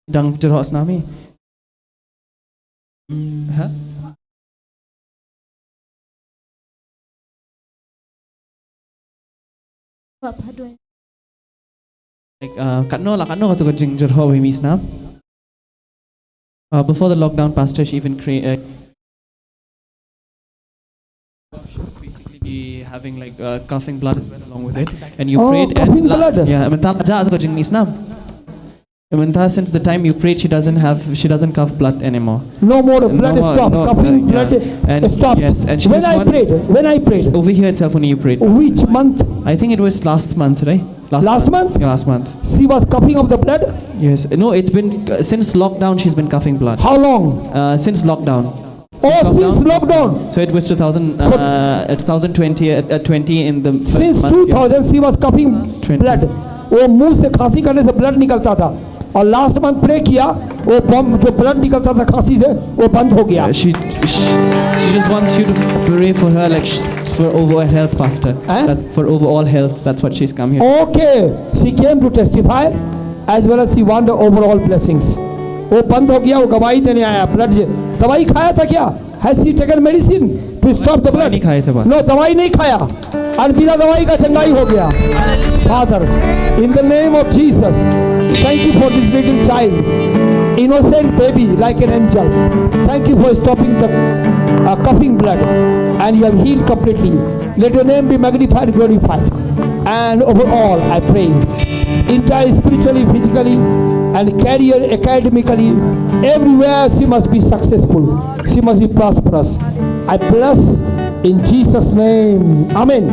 Dang jeros nami. Huh? Like katno katu ko jing jerho we mis na. Before the lockdown, Pastor, she even basically be having like coughing blood as well along with it, and you prayed coughing blood. Yeah, since the time you prayed, she doesn't cough blood anymore. No more blood stopped. Coughing blood stopped. Yes, and when I prayed over here itself when you prayed. Which month? I think it was last month, right? Last month? Yeah, last month. She was coughing of the blood? Yes. No, it's been since lockdown. She's been coughing blood. How long? Since lockdown. Since lockdown. So it was 2020 20 in the first since month. 2000 she was coughing 20. blood. वो मुंह से खांसी करने से blood निकलता था और last month pray किया वो जो ब्लड निकलता था खांसी से वो बंद हो गया. She just wants you to pray for her like for overall health, Pastor. That's for overall health. That's what she's come here. Okay, she came to testify as well as she want the overall blessings. वो बंद हो गया. वो दवाई देने आया. Blood दवाई खाया था क्या? Has she taken medicine to stop the blood? नहीं खाए थे बस. No, दवाई नहीं खाया और बिना दवाई का चंगाई हो गया. Father, in the name of Jesus, thank you for this little child, innocent baby like an angel. Thank you for stopping the coughing blood, and you have healed completely. Let your name be magnified, glorified, and overall, I pray, entire spiritually, physically, and career, academically, everywhere she must be successful. She must be prosperous. I bless in Jesus' name. Amen.